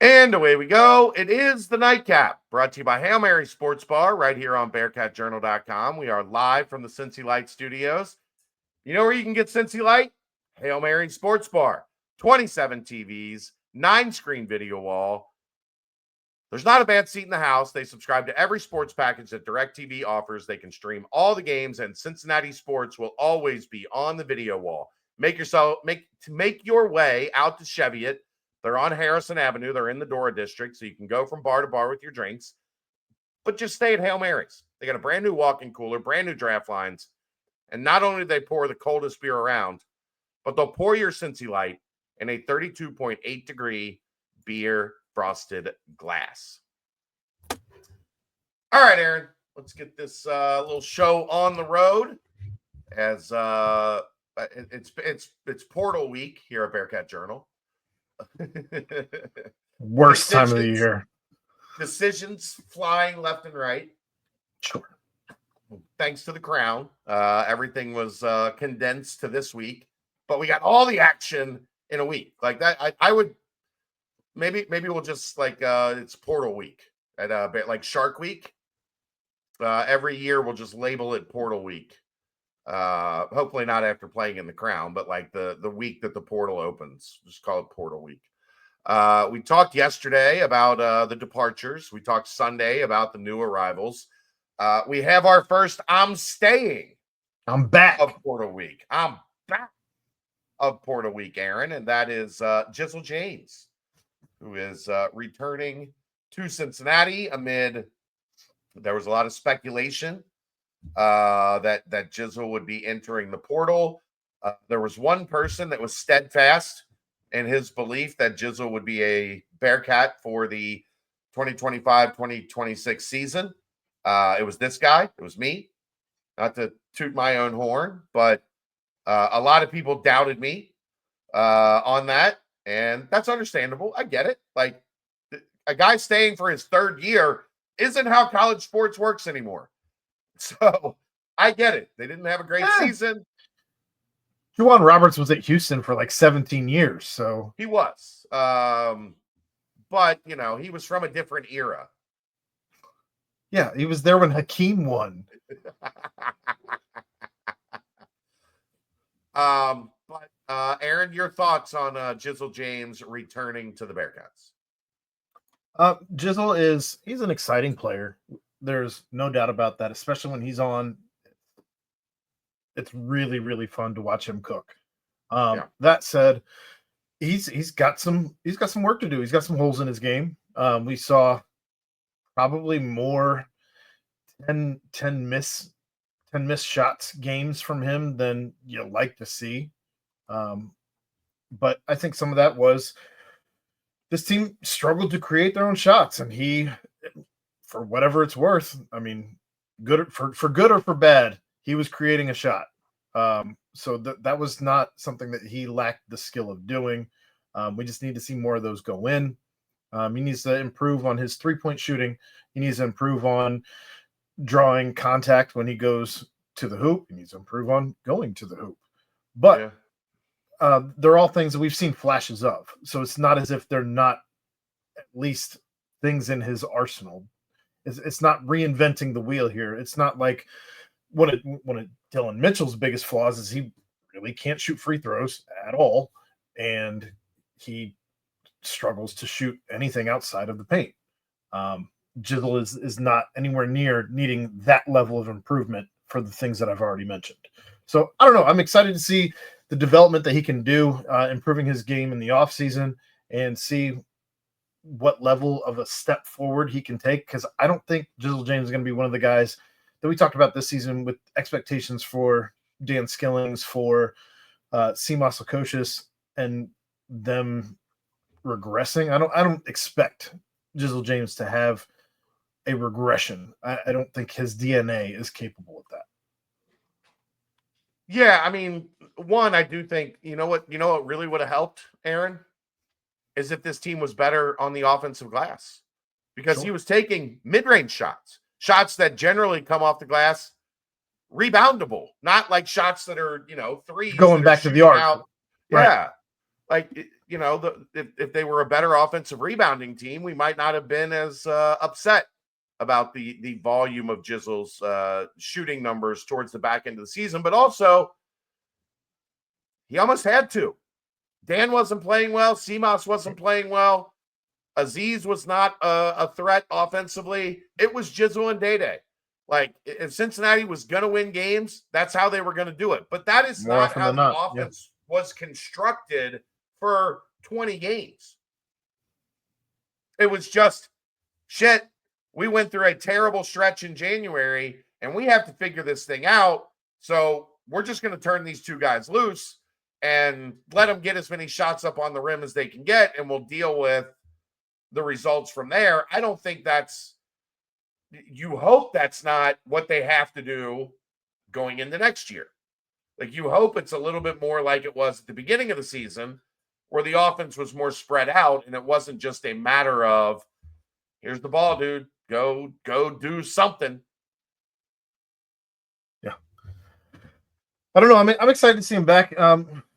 And away we go. It is the Nightcap, brought to you by Hail Mary Sports Bar right here on BearcatJournal.com. We are live from the Cincy Light studios. You know where you can get Cincy Light? Hail Mary Sports Bar. 27 TVs, 9-screen video wall. There's not a bad seat in the house. They subscribe to every sports package that DirecTV offers. They can stream all the games, and Cincinnati sports will always be on the video wall. Make your way out to Cheviot. They're on Harrison Avenue. They're in the Dora district, so you can go from bar to bar with your drinks. But just stay at Hail Mary's. They got a brand new walk-in cooler, brand new draft lines. And not only do they pour the coldest beer around, but they'll pour your Cincy Light in a 32.8 degree beer frosted glass. All right, Aaron, let's get this little show on the road as it's Portal Week here at Bearcat Journal. Worst time of the year. Decisions flying left and right. Sure. Thanks to the Crown, everything was condensed to this week, but we got all the action in a week like that. I would maybe we'll just it's Portal Week at like Shark Week. Every year we'll just label it Portal Week. Hopefully not after playing in the Crown, but like the week that the portal opens, just call it Portal Week. We talked yesterday about the departures. We talked Sunday about the new arrivals. We have our first I'm back of Portal Week. I'm back of Portal Week, Aaron, and that is Jizzle James, who is returning to Cincinnati amid there was a lot of speculation that Jizzle would be entering the portal. There was one person that was steadfast in his belief that Jizzle would be a Bearcat for the 2025-2026 season. It was this guy. It was me. Not to toot my own horn, but a lot of people doubted me on that, and that's understandable. I get it. Like, a guy staying for his third year isn't how college sports works anymore. So I get it. They didn't have a great season. Juwan Roberts was at Houston for like 17 years. So he was. But, he was from a different era. Yeah, he was there when Hakeem won. But Aaron, your thoughts on Jizzle James returning to the Bearcats? Jizzle he's an exciting player. There's no doubt about that, especially when he's on. It's really, really fun to watch him cook. That said, he's got some work to do. He's got some holes in his game. We saw probably more 10 miss shots games from him than you like to see. But I think some of that was this team struggled to create their own shots, and he, for whatever it's worth, I mean, good for good or for bad, he was creating a shot. So that was not something that he lacked the skill of doing. We just need to see more of those go in. He needs to improve on his three-point shooting. He needs to improve on drawing contact when he goes to the hoop. He needs to improve on going to the hoop. But they're all things that we've seen flashes of. So it's not as if they're not at least things in his arsenal. It's not reinventing the wheel here. It's not like one of Dylan Mitchell's biggest flaws is he really can't shoot free throws at all, and he struggles to shoot anything outside of the paint. Jizzle is not anywhere near needing that level of improvement for the things that I've already mentioned. So I don't know. I'm excited to see the development that he can do, improving his game in the offseason, and see what level of a step forward he can take, because I don't think Jizzle James is going to be one of the guys that we talked about this season with expectations for Dan Skillings, for Seamus Lukosius, and them regressing. I don't expect Jizzle James to have a regression. I don't think his DNA is capable of that. Yeah, I mean, one, I do think, you know what really would have helped, Aaron, is if this team was better on the offensive glass, because he was taking mid-range shots that generally come off the glass reboundable, not like shots that are, threes going back to the arc. Out. Yeah. Like if they were a better offensive rebounding team, we might not have been as upset about the volume of Jizzle's shooting numbers towards the back end of the season. But also, he almost had to. Dan wasn't playing well. Seamus wasn't playing well. Aziz was not a threat offensively. It was Jizzle and Day-Day. Like, if Cincinnati was going to win games, that's how they were going to do it. But that is More not often how than the not, offense was constructed for 20 games. It was just, shit, we went through a terrible stretch in January, and we have to figure this thing out. So we're just going to turn these two guys loose and let them get as many shots up on the rim as they can get, and we'll deal with the results from there. I don't think you hope that's not what they have to do going into next year. Like, you hope it's a little bit more like it was at the beginning of the season, where the offense was more spread out and it wasn't just a matter of, here's the ball, dude, go do something. Yeah. I don't know. I'm excited to see him back.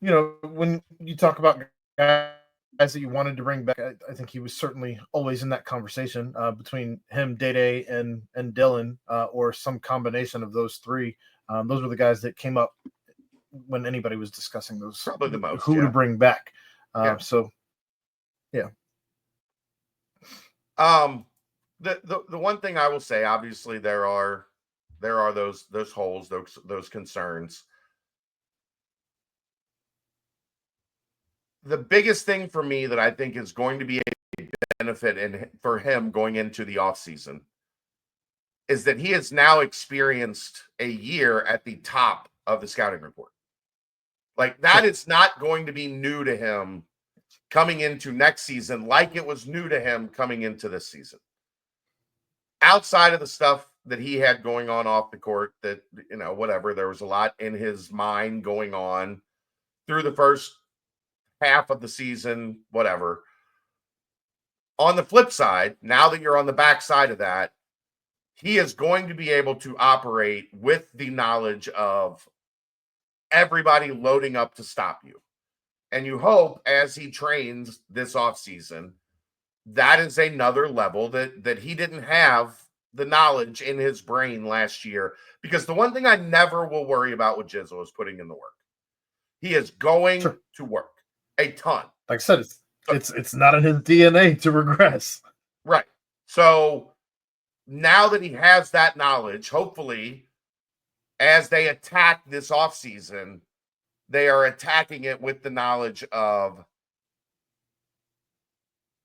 When you talk about guys that you wanted to bring back, I think he was certainly always in that conversation between him, Day-Day, and Dylan, or some combination of those three. Those were the guys that came up when anybody was discussing those, Probably the most, who to bring back. So, yeah. The one thing I will say, obviously, there are those holes, those concerns. The biggest thing for me that I think is going to be a benefit for him going into the offseason is that he has now experienced a year at the top of the scouting report. Like, that is not going to be new to him coming into next season like it was new to him coming into this season. Outside of the stuff that he had going on off the court, that, whatever, there was a lot in his mind going on through the first half of the season, whatever. On the flip side, now that you're on the back side of that, he is going to be able to operate with the knowledge of everybody loading up to stop you. And you hope, as he trains this offseason, that is another level that he didn't have the knowledge in his brain last year. Because the one thing I never will worry about with Jizzle is putting in the work. He is going to work a ton. Like I said, it's not in his DNA to regress. Right. So now that he has that knowledge, hopefully, as they attack this offseason, they are attacking it with the knowledge of,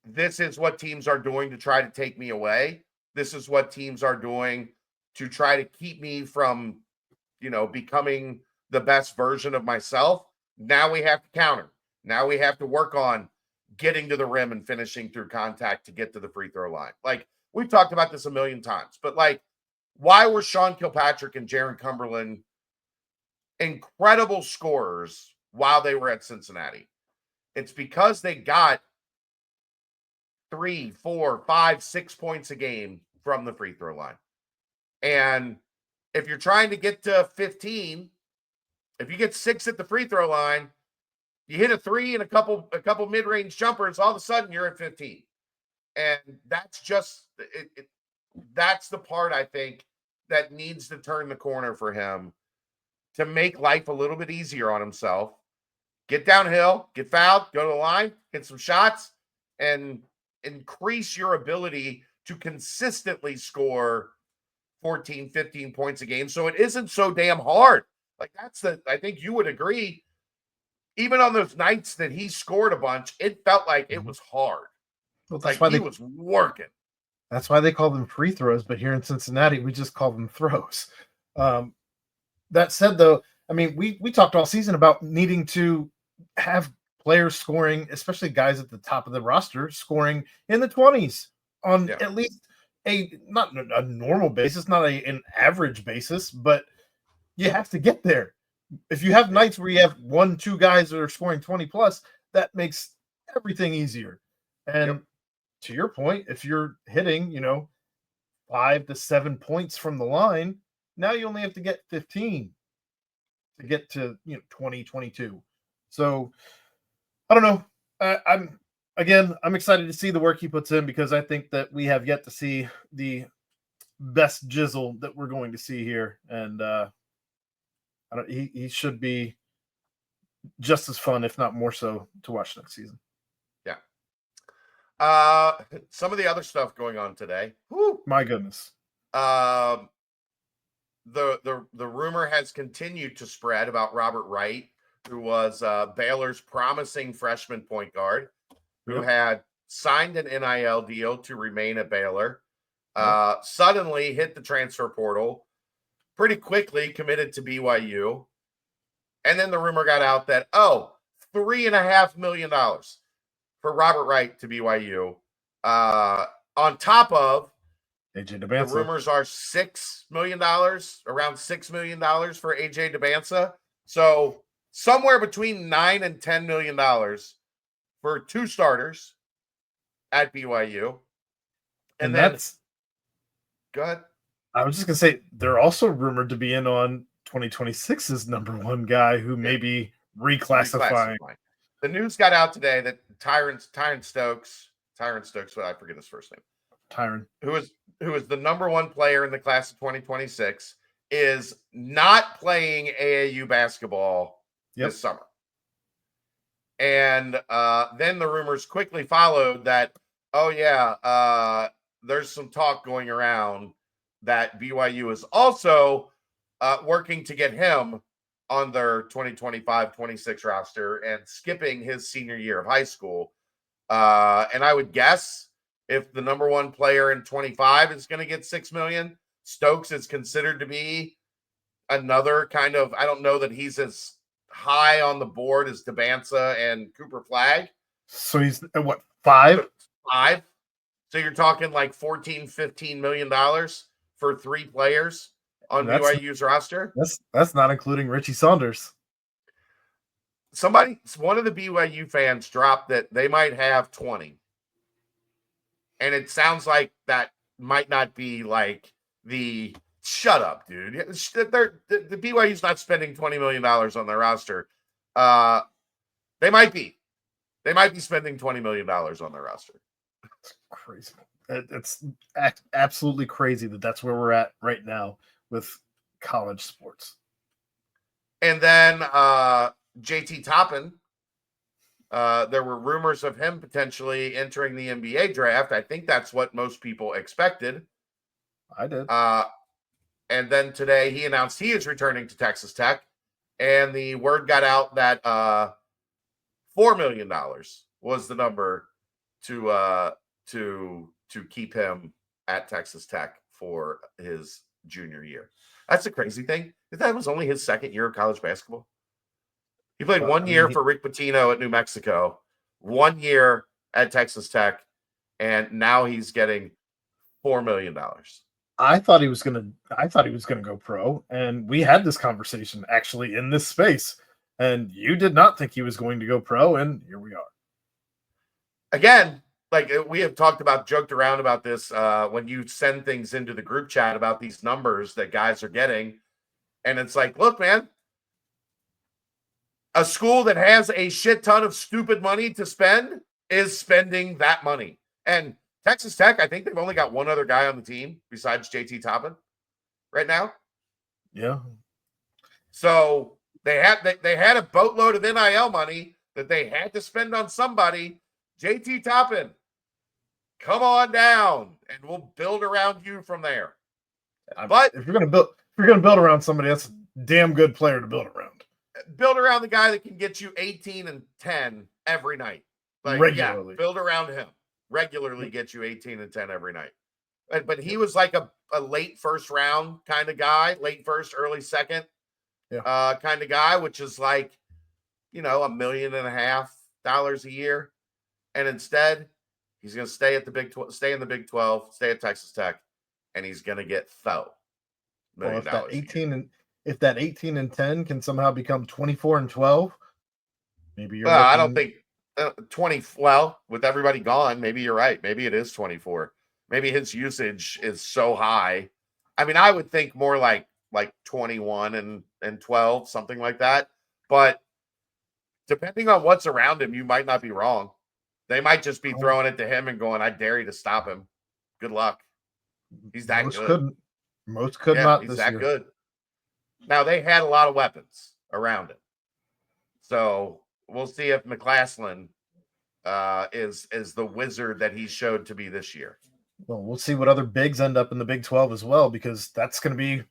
this is what teams are doing to try to take me away. This is what teams are doing to try to keep me from, becoming the best version of myself. Now we have to counter. Now we have to work on getting to the rim and finishing through contact to get to the free throw line. Like, we've talked about this a million times, but like, why were Sean Kilpatrick and Jaron Cumberland incredible scorers while they were at Cincinnati? It's because they got 3, 4, 5, 6 points a game from the free throw line. And if you're trying to get to 15, if you get 6 at the free throw line, you hit a 3 and a couple mid-range jumpers, all of a sudden you're at 15. And that's just that's the part, I think, that needs to turn the corner for him to make life a little bit easier on himself. Get downhill, get fouled, go to the line, hit some shots, and increase your ability to consistently score 14, 15 points a game. So it isn't so damn hard. Like, I think you would agree, even on those nights that he scored a bunch, it felt like it was hard. Well, that's why he was working. That's why they call them free throws, but here in Cincinnati, we just call them throws. That said, though, I mean, we talked all season about needing to have players scoring, especially guys at the top of the roster, scoring in the 20s on at least not a normal basis, not an average basis, but you have to get there. If you have nights where you have 1-2 guys that are scoring 20 plus, that makes everything easier. And to your point, if you're hitting, 5 to 7 points from the line, now you only have to get 15 to get to 20, 22. So I don't know. I'm excited to see the work he puts in because I think that we have yet to see the best Jizzle that we're going to see here, and he should be just as fun, if not more so, to watch next season. Yeah. Some of the other stuff going on today. Whew. My goodness. The rumor has continued to spread about Robert Wright, who was Baylor's promising freshman point guard, who had signed an NIL deal to remain at Baylor. Suddenly hit the transfer portal, pretty quickly committed to BYU. And then the rumor got out that, $3.5 million for Robert Wright to BYU. On top of AJ the DeBansa. rumors are $6 million, around $6 million for AJ DeBansa. So somewhere between $9 and $10 million for 2 starters at BYU. And then, that's go ahead. I was just gonna say they're also rumored to be in on 2026's number 1 guy who may be reclassifying. The news got out today that Tyron Stokes, but I forget his first name. Tyron, who is the number 1 player in the class of 2026, is not playing AAU basketball this summer. And then the rumors quickly followed that, there's some talk going around that BYU is also working to get him on their 2025-26 roster and skipping his senior year of high school. And I would guess if the number 1 player in 25 is going to get $6 million, Stokes is considered to be another kind of, I don't know that he's as high on the board as DeBansa and Cooper Flagg. So he's at what, 5? 5. So you're talking like $14-15 million for 3 players on BYU's roster. That's not including Richie Saunders. One of the BYU fans dropped that they might have 20. And it sounds like that might not be like the shut up, dude. The BYU's not spending $20 million on their roster. They might be spending $20 million on their roster. It's crazy. It's absolutely crazy that's where we're at right now with college sports. And then JT Toppin, there were rumors of him potentially entering the NBA draft. I think that's what most people expected. I did. And then today he announced he is returning to Texas Tech, and the word got out that $4 million was the number to keep him at Texas Tech for his junior year. That's the crazy thing. That was only his second year of college basketball. He played 1 year for Rick Pitino at New Mexico, 1 year at Texas Tech, and now he's getting $4 million. I thought he was gonna go pro, and we had this conversation actually in this space, and you did not think he was going to go pro, and here we are. Again, like we have joked around about this when you send things into the group chat about these numbers that guys are getting, and it's like, look, man, a school that has a shit ton of stupid money to spend is spending that money. And Texas Tech, I think they've only got 1 other guy on the team besides JT Toppin right now. Yeah. So they had a boatload of NIL money that they had to spend on somebody. JT Toppin, come on down, and we'll build around you from there. But if you're gonna build around somebody, that's a damn good player to build around. Build around the guy that can get you 18 and 10 every night. Like, regularly. Yeah, build around him. Regularly get you 18 and 10 every night. But he was like a late first round kind of guy, late first, early second kind of guy, which is like, $1.5 million a year. And instead, he's going to stay at stay in the Big 12, stay at Texas Tech, and he's going to get $1 million. If that 18 and 10 can somehow become 24 and 12, maybe you're. I don't think 20. Well, with everybody gone, maybe you're right. Maybe it is 24. Maybe his usage is so high. I mean, I would think more like 21 and 12, something like that. But depending on what's around him, you might not be wrong. They might just be throwing it to him and going, "I dare you to stop him." Good luck. He's that Most good. couldn't. Most could Yeah, not he's this that year. good. Now they had a lot of weapons around him, so we'll see if McClaslin is the wizard that he showed to be this year. Well, we'll see what other bigs end up in the Big 12 as well, because that's going to be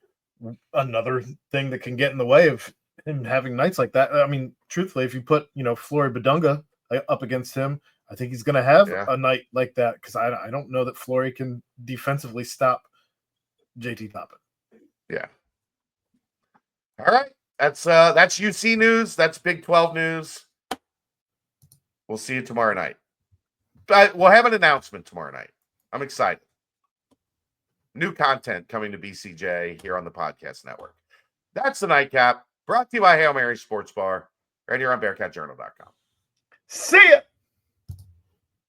another thing that can get in the way of him having nights like that. I mean, truthfully, if you put, Flory Badunga up against him, I think he's going to have a night like that, because I don't know that Flory can defensively stop JT Toppin. Yeah. All right. That's UC news. That's Big 12 news. We'll see you tomorrow night. We'll have an announcement tomorrow night. I'm excited. New content coming to BCJ here on the podcast network. That's the Nightcap, brought to you by Hail Mary Sports Bar, right here on BearcatJournal.com. See ya!